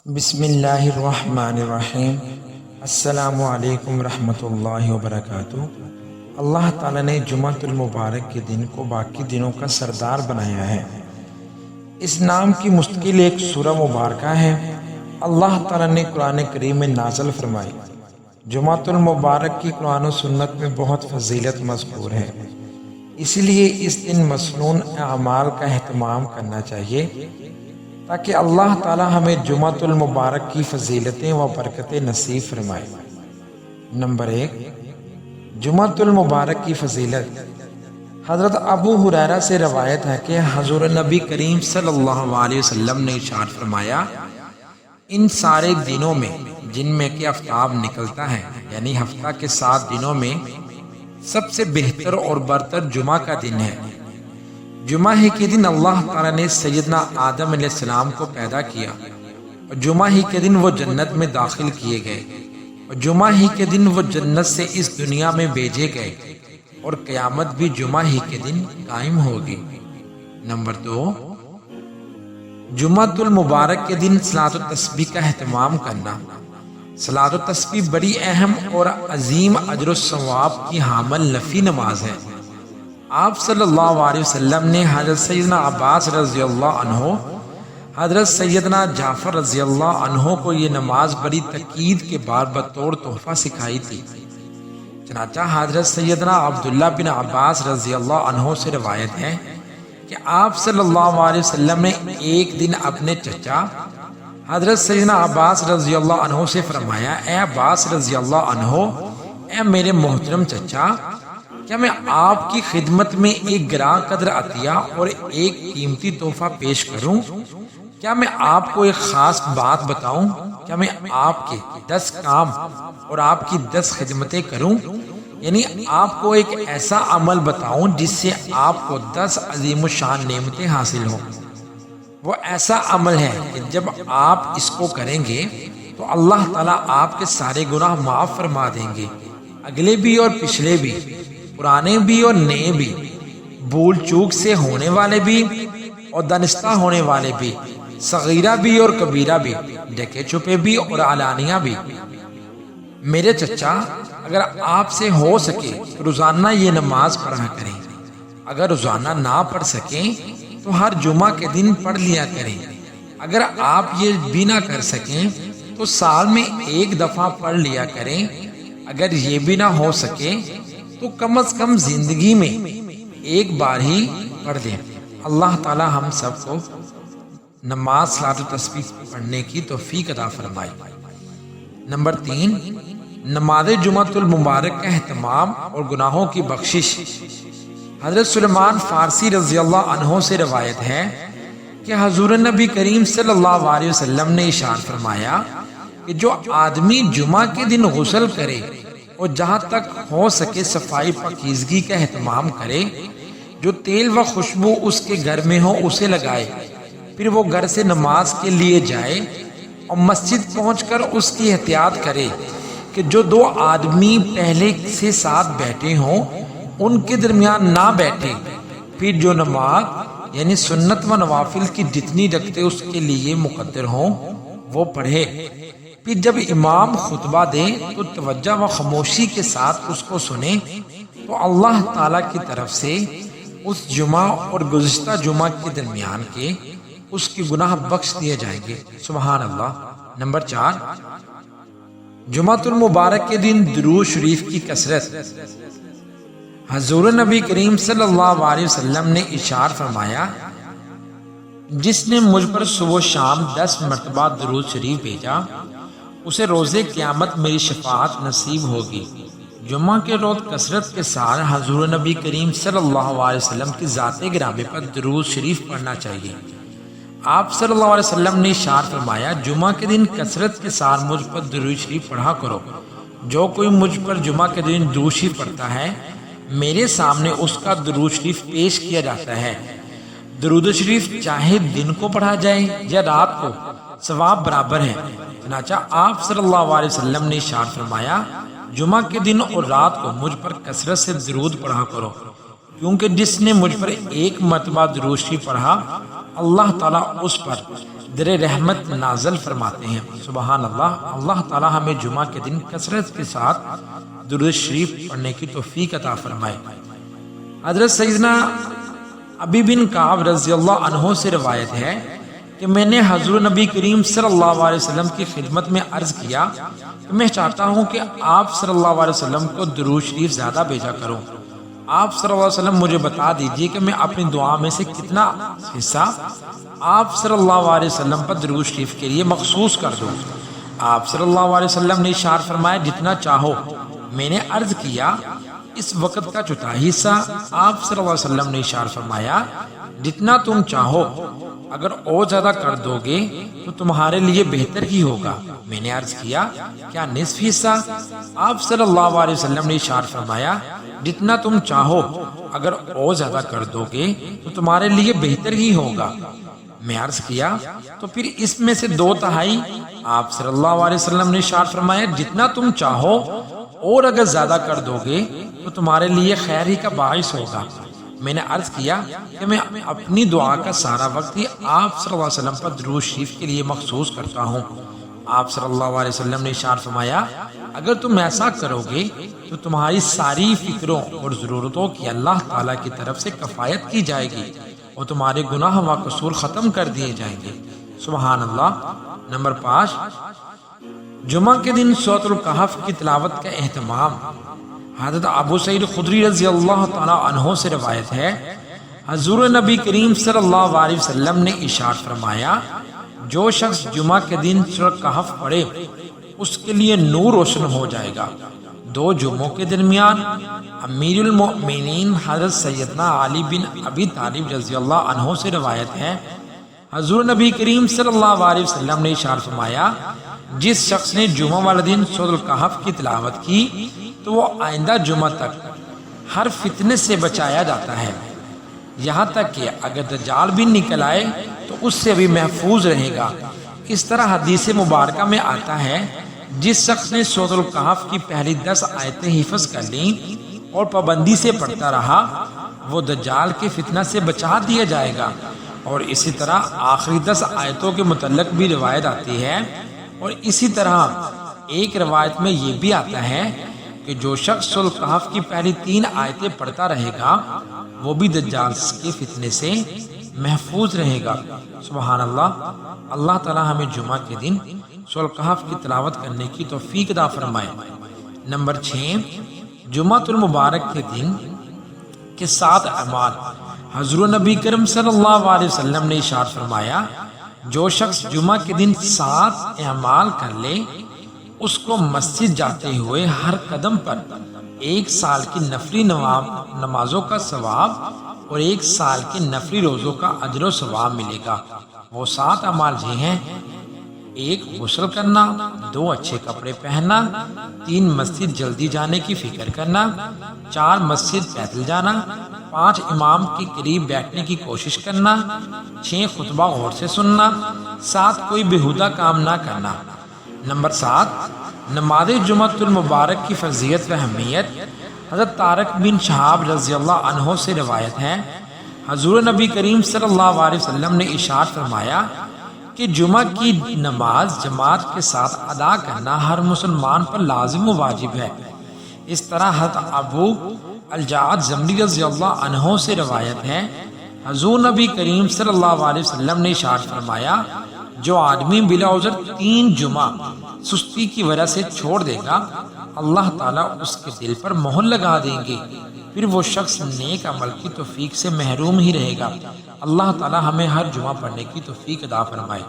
بسم اللہ الرحمن الرحیم۔ السلام علیکم ورحمۃ اللہ وبرکاتہ۔ اللہ تعالیٰ نے جمعۃ المبارک کے دن کو باقی دنوں کا سردار بنایا ہے۔ اس نام کی مستقل ایک سورہ مبارکہ ہے۔ اللہ تعالیٰ نے قرآن کریم میں نازل فرمائی۔ جمعۃ المبارک کی قرآن و سنت میں بہت فضیلت مذکور ہے، اس لیے اس دن مسنون اعمال کا اہتمام کرنا چاہیے تاکہ اللہ تعالی ہمیں جمعۃ المبارک کی فضیلتیں و برکتیں نصیب فرمائے۔ نمبر 1، جمعۃ المبارک کی فضیلت۔ حضرت ابو ہریرہ سے روایت ہے کہ حضور نبی کریم صلی اللہ علیہ وسلم نے ارشاد فرمایا، ان سارے دنوں میں جن میں کہ آفتاب نکلتا ہے، یعنی ہفتہ کے 7 دنوں میں سب سے بہتر اور برتر جمعہ کا دن ہے۔ جمعہ ہی کے دن اللہ تعالیٰ نے سیدنا آدم علیہ السلام کو پیدا کیا، اور جمعہ ہی کے دن وہ جنت میں داخل کیے گئے، اور جمعہ ہی کے دن وہ جنت سے اس دنیا میں بھیجے گئے، اور قیامت بھی جمعہ ہی کے دن قائم ہوگی۔ نمبر 2، جمعۃ المبارک کے دن صلاۃ و تسبیح کا اہتمام کرنا۔ صلاۃ و تسبیح بڑی اہم اور عظیم اجر و ثواب کی حامل نفلی نماز ہے۔ آپ صلی اللہ علیہ وسلم نے حضرت سیدنا عباس رضی اللہ عنہ، حضرت سیدنا جعفر رضی اللہ عنہ کو یہ نماز بڑی تاکید کے بعد بطور تحفہ سکھائی تھی۔ چنانچہ حضرت سیدنا عبداللہ بن عباس رضی اللہ عنہ سے روایت ہے کہ آپ صلی اللہ علیہ وسلم نے ایک دن اپنے چچا حضرت سیدنا عباس رضی اللہ عنہ سے فرمایا، اے عباس رضی اللہ عنہ، اے میرے محترم چچا، کیا میں آپ کی خدمت میں ایک گراں قدر عطیہ اور ایک قیمتی تحفہ پیش کروں؟ کیا میں آپ کو ایک خاص بات بتاؤں؟ کیا میں آپ کے 10 کام اور آپ کی 10 خدمتیں کروں؟ یعنی آپ کو ایک ایسا عمل بتاؤں جس سے آپ کو 10 عظیم الشان نعمتیں حاصل ہوں۔ وہ ایسا عمل ہے کہ جب آپ اس کو کریں گے تو اللہ تعالیٰ آپ کے سارے گناہ معاف فرما دیں گے، اگلے بھی اور پچھلے بھی، پرانے بھی اور نئے بھی، بھول چوک سے ہونے والے بھی اور دانستہ ہونے والے بھی، صغیرہ بھی اور کبیرہ بھی، ڈھکے چھپے بھی اور علانیہ بھی۔ میرے چچا، اگر آپ سے ہو سکے تو روزانہ یہ نماز پڑھا کریں، اگر روزانہ نہ پڑھ سکیں تو ہر جمعہ کے دن پڑھ لیا کریں، اگر آپ یہ بھی نہ کر سکیں تو سال میں ایک دفعہ پڑھ لیا کریں، اگر یہ بھی نہ ہو سکے تو کم از کم زندگی میں ایک بار ہی پڑھ دیں۔ اللہ تعالی ہم سب کو نماز صلاۃ و تسبیح پڑھنے کی توفیق عطا فرمائے۔ نمبر 3، نماز جمعۃ المبارک کا اہتمام اور گناہوں کی بخشش۔ حضرت سلیمان فارسی رضی اللہ عنہ سے روایت ہے کہ حضور نبی کریم صلی اللہ علیہ وسلم نے ارشاد فرمایا کہ جو آدمی جمعہ کے دن غسل کرے اور جہاں تک ہو سکے صفائی پاکیزگی کا اہتمام کرے، جو تیل و خوشبو اس کے گھر میں ہو اسے لگائے، پھر وہ گھر سے نماز کے لیے جائے اور مسجد پہنچ کر اس کی احتیاط کرے کہ جو 2 آدمی پہلے سے ساتھ بیٹھے ہوں ان کے درمیان نہ بیٹھے، پھر جو نماز یعنی سنت و نوافل کی جتنی رکعتیں اس کے لیے مقدر ہوں وہ پڑھے، پھر جب امام خطبہ دے تو توجہ و خاموشی کے ساتھ اس کو سنے، تو اللہ تعالیٰ کی طرف سے اس جمعہ اور گزشتہ جمعہ کے درمیان کے اس کی گناہ بخش دیے جائیں گے۔ سبحان اللہ۔ نمبر 4، جمعۃ المبارک کے دن درود شریف کی کثرت۔ حضور نبی کریم صلی اللہ علیہ وسلم نے ارشاد فرمایا، جس نے مجھ پر صبح و شام 10 مرتبہ درود شریف بھیجا اسے روز قیامت میری شفاعت نصیب ہوگی۔ جمعہ کے روز کثرت کے ساتھ حضور نبی کریم صلی اللہ علیہ وسلم کی ذات گرامی پر درود شریف پڑھنا چاہیے۔ آپ صلی اللہ علیہ وسلم نے ارشاد فرمایا، جمعہ کے دن کثرت کے ساتھ مجھ پر درود شریف پڑھا کرو۔ جو کوئی مجھ پر جمعہ کے دن درود شریف پڑھتا ہے میرے سامنے اس کا درود شریف پیش کیا جاتا ہے۔ درود شریف چاہے دن کو پڑھا جائے یا رات کو، ثواب برابر ہے۔ چنانچہ آپ صلی اللہ علیہ وسلم نے ارشاد فرمایا، جمعہ کے دن اور رات کو مجھ پر کثرت سے درود پڑھا کرو، کیونکہ جس نے مجھ پر ایک مرتبہ درود شریف پڑھا اللہ تعالیٰ اس پر در رحمت نازل فرماتے ہیں۔ سبحان اللہ۔ اللہ تعالیٰ ہمیں جمعہ کے دن کثرت کے ساتھ درود شریف پڑھنے کی توفیق عطا فرمائے۔ حضرت سیدنا ابی بن کعب رضی اللہ عنہ سے روایت ہے کہ میں نے حضور نبی کریم صلی اللہ علیہ وسلم کی خدمت میں عرض کیا کہ میں چاہتا ہوں کہ آپ صلی اللہ علیہ وسلم کو درود شریف زیادہ بھیجا کروں۔ آپ صلی اللہ علیہ وسلم مجھے بتا دیجئے کہ میں اپنی دعا میں سے کتنا حصہ آپ صلی اللہ علیہ وسلم پر درود شریف کے لیے مخصوص کر دوں۔ آپ صلی اللہ علیہ وسلم نے ارشاد فرمایا جتنا چاہو۔ میں نے عرض کیا اس وقت کا چوتھائی حصہ؟ آپ صلی اللہ علیہ وسلم نے ارشاد فرمایا جتنا تم چاہو، اگر اور زیادہ کر دو گے تو تمہارے لیے بہتر ہی ہوگا۔ میں نے عرض کیا کیا نصف حصہ؟ آپ صلی اللہ علیہ وسلم نے ارشاد فرمایا جتنا تم چاہو، اگر اور زیادہ کر دو گے تو تمہارے لیے بہتر ہی ہوگا۔ میں عرض کیا تو پھر اس میں سے 2/3؟ آپ صلی اللہ علیہ وسلم نے ارشاد فرمایا جتنا تم چاہو اور اگر زیادہ کر دو گے تو تمہارے لیے خیر ہی کا باعث ہوگا۔ میں نے عرض کیا کہ میں اپنی دعا کا سارا وقت ہی آپ صلی اللہ علیہ وسلم پر درود شریف کے لیے مخصوص کرتا ہوں۔ آپ صلی اللہ علیہ وسلم نے ارشاد فرمایا اگر تم ایسا کرو گے تو تمہاری ساری فکروں اور ضرورتوں کی اللہ تعالیٰ کی طرف سے کفایت کی جائے گی اور تمہارے گناہ و قصور ختم کر دیے جائیں گے۔ سبحان اللہ۔ نمبر 5، جمعہ کے دن سورۃ الکہف کی تلاوت کا اہتمام۔ حضرت ابو سعید خدری رضی اللہ تعالی عنہ سے روایت ہے حضور نبی کریم صلی اللہ علیہ وسلم نے ارشاد فرمایا جو شخص جمعہ کے دن سورۃ کہف پڑھے اس کے لیے نور روشن ہو جائے گا۔ 2 جمعوں کے درمیان امیر المؤمنین حضرت سیدنا علی بن ابی طالب رضی اللہ عنہ سے روایت ہے حضور نبی کریم صلی اللہ علیہ وسلم نے ارشاد فرمایا جس شخص نے جمعہ والے دن سورۃ الکہف کی تلاوت کی تو وہ آئندہ جمعہ تک ہر فتنے سے بچایا جاتا ہے، یہاں تک کہ اگر دجال بھی نکل آئے تو اس سے بھی محفوظ رہے گا۔ اس طرح حدیث مبارکہ میں آتا ہے جس شخص نے سورۃ الکہف کی پہلی 10 آیتیں حفظ کر لیں اور پابندی سے پڑھتا رہا وہ دجال کے فتنہ سے بچا دیا جائے گا۔ اور اسی طرح آخری 10 آیتوں کے متعلق بھی روایت آتی ہے، اور اسی طرح ایک روایت میں یہ بھی آتا ہے کہ جو شخص سورۃ الکہف کی پہلی 3 آیتیں پڑھتا رہے گا وہ بھی دجال کے فتنے سے محفوظ رہے گا۔ سبحان اللہ۔ اللہ تعالی ہمیں جمعہ کے دن سورۃ الکہف کی تلاوت کرنے کی توفیق عطا فرمائے۔ نمبر 6، جمعۃ المبارک کے دن کے 7 اعمال۔ حضور نبی کریم صلی اللہ علیہ وسلم نے ارشاد فرمایا جو شخص جمعہ کے دن 7 اعمال کر لے اس کو مسجد جاتے ہوئے ہر قدم پر 1 سال کی نفلی نمازوں کا ثواب اور 1 سال کے نفلی روزوں کا اجر و ثواب ملے گا۔ وہ 7 اعمال یہ ہیں: 1 غسل کرنا، 2 اچھے کپڑے پہننا، 3 مسجد جلدی جانے کی فکر کرنا، 4 مسجد پیدل جانا، 5 امام کے قریب بیٹھنے کی کوشش کرنا، 6 خطبہ غور سے سننا، 7 کوئی بےہودہ کام نہ کرنا۔ نمبر 7، نماز جمعۃ المبارک کی فضیلت و اہمیت۔ حضرت طارق بن شہاب رضی اللہ عنہ سے روایت ہے حضور نبی کریم صلی اللہ علیہ وسلم نے ارشاد فرمایا کہ جمعہ کی نماز جماعت کے ساتھ ادا کرنا ہر مسلمان پر لازم و واجب ہے۔ اس طرح حضرت ابو الجعد زمری رضی اللہ عنہ سے روایت ہے حضور نبی کریم صلی اللہ علیہ وسلم نے ارشاد فرمایا جو آدمی بلا عذر 3 جمعہ سستی کی وجہ سے چھوڑ دے گا اللہ تعالیٰ اس کے دل پر مہر لگا دیں گے، پھر وہ شخص نیک عمل کی توفیق سے محروم ہی رہے گا۔ اللہ تعالیٰ ہمیں ہر جمعہ پڑھنے کی توفیق عطا فرمائے۔